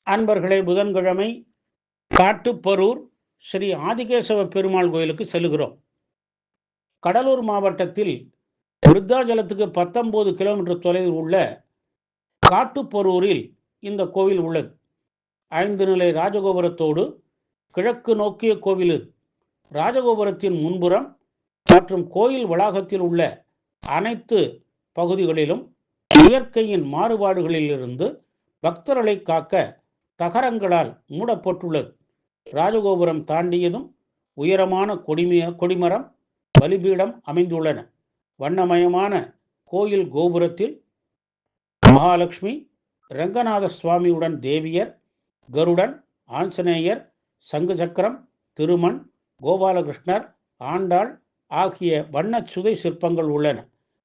அன்பர்களே, புதன்கிழமை காட்டுப்பரூர் ஸ்ரீ ஆதிகேசவ பெருமாள் கோயிலுக்கு செல்கிறோம். கடலூர் மாவட்டத்தில் விருத்தாச்சலத்துக்கு 19 கிலோமீட்டர் தொலைவில் உள்ள காட்டுப்பரூரில் இந்த கோவில் உள்ளது. 5 நிலை ராஜகோபுரத்தோடு கிழக்கு நோக்கிய கோவில் இது. ராஜகோபுரத்தின் முன்புறம் மற்றும் கோயில் வளாகத்தில் உள்ள அனைத்து பகுதிகளிலும் இயற்கையின் மாறுபாடுகளிலிருந்து பக்தர்களை காக்க தகரங்களால் மூடப்பட்டுள்ளது. ராஜகோபுரம் தாண்டியதும் உயரமான கொடிமரம், பலிபீடம் அமைந்துள்ளன. வண்ணமயமான கோயில் கோபுரத்தில் மகாலட்சுமி, ரங்கநாத சுவாமியுடன் தேவியர், கருடன், ஆஞ்சநேயர், சங்கு சக்கரம், திருமண், கோபாலகிருஷ்ணர், ஆண்டாள் ஆகிய வண்ண சுதை சிற்பங்கள் உள்ளன.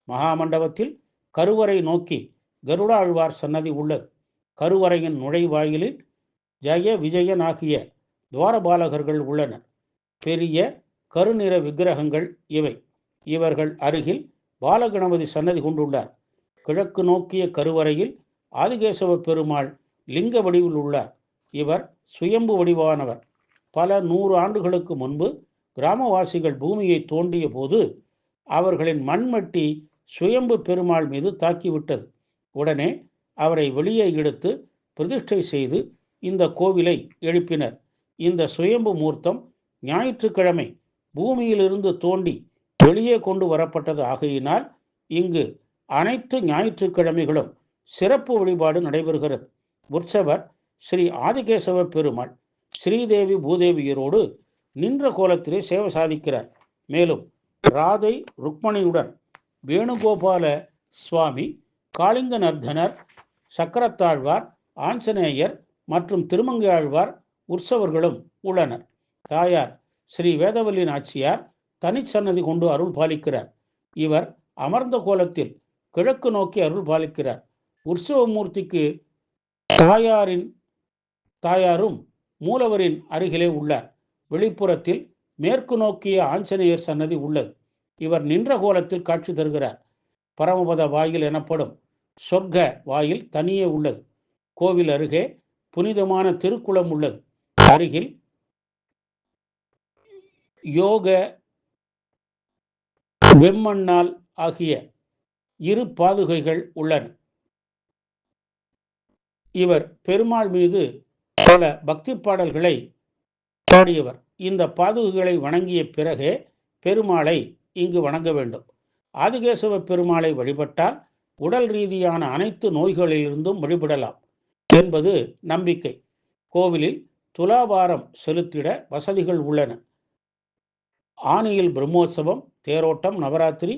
மகாமண்டபத்தில் கருவறை நோக்கி கருடாழ்வார் சன்னதி உள்ளது. கருவறையின் நுழைவாயிலில் ஜெய விஜயன் ஆகிய துவாரபாலகர்கள் உள்ளனர். பெரிய கருநிற விக்கிரகங்கள் இவை. இவர்கள் அருகில் பாலகணபதி சன்னதி கொண்டுள்ளார். கிழக்கு நோக்கிய கருவறையில் ஆதிகேசவ பெருமாள் லிங்க வடிவில் உள்ளார். இவர் சுயம்பு வடிவானவர். பல 100 ஆண்டுகளுக்கு முன்பு கிராமவாசிகள் பூமியை தோண்டிய போது அவர்களின் மண்மட்டி சுயம்பு பெருமாள் மீது தாக்கிவிட்டது. உடனே அவரை வெளியே எடுத்து பிரதிஷ்டை செய்து இந்த கோவிலை எழுப்பினர். இந்த சுயம்பு மூர்த்தம் ஞாயிற்றுக்கிழமை பூமியிலிருந்து தோண்டி வெளியே கொண்டு வரப்பட்டது ஆகையினால் இங்கு அனைத்து ஞாயிற்றுக்கிழமைகளும் சிறப்பு வழிபாடு நடைபெறுகிறது. உற்சவர் ஸ்ரீ ஆதிகேசவ பெருமாள் ஸ்ரீதேவி பூதேவியரோடு நின்ற கோலத்திலே சேவை சாதிக்கிறார். மேலும் ராதை ருக்மணியுடன் வேணுகோபால சுவாமி, காளிங்க நர்தனர், சக்கரத்தாழ்வார், ஆஞ்சநேயர் மற்றும் திருமங்கையாழ்வார் உற்சவர்களும் உள்ளனர். தாயார் ஸ்ரீ வேதவல்லி நாச்சியார் தனிச்சன்னதி கொண்டு அருள் பாலிக்கிறார். இவர் அமர்ந்த கோலத்தில் கிழக்கு நோக்கி அருள் பாலிக்கிறார். உற்சவமூர்த்திக்கு தாயாரும் மூலவரின் அருகிலே உள்ளார். வெளிப்புறத்தில் மேற்கு நோக்கிய ஆஞ்சநேயர் சன்னதி உள்ளது. இவர் நின்ற கோலத்தில் காட்சி தருகிறார். பரமபத வாயில் எனப்படும் சொர்க்க வாயில் தனியே உள்ளது. கோவில் அருகே புனிதமான திருக்குளம் உள்ளது. அருகில் யோக வெம்மண்ணால் ஆகிய 2 பாதுகைகள் உள்ளன. இவர் பெருமாள் மீது பல பக்தி பாடல்களை பாடியவர். இந்த பாதுகைகளை வணங்கிய பிறகே பெருமாளை இங்கு வணங்க வேண்டும். ஆதிகேசவ பெருமாளை வழிபட்டால் உடல் ரீதியான அனைத்து நோய்களிலிருந்தும் வழிபடலாம் என்பது நம்பிக்கை. கோவிலில் துலாபாரம் செலுத்திட வசதிகள் உள்ளன. ஆனியில் பிரம்மோற்சவம், தேரோட்டம், நவராத்திரி,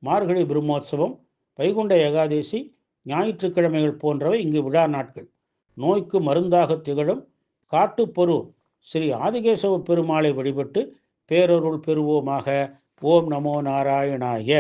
மார்கழி பிரம்மோற்சவம், வைகுண்ட ஏகாதேசி, ஞாயிற்றுக்கிழமைகள் போன்றவை இங்கு விழா நாட்கள். நோய்க்கு மருந்தாக திகழும் காட்டுப்பரூர் ஸ்ரீ ஆதிகேசவ பெருமாளை வழிபட்டு பேரருள் பெறுவோமாக. ஓம் நமோ நாராயணாய.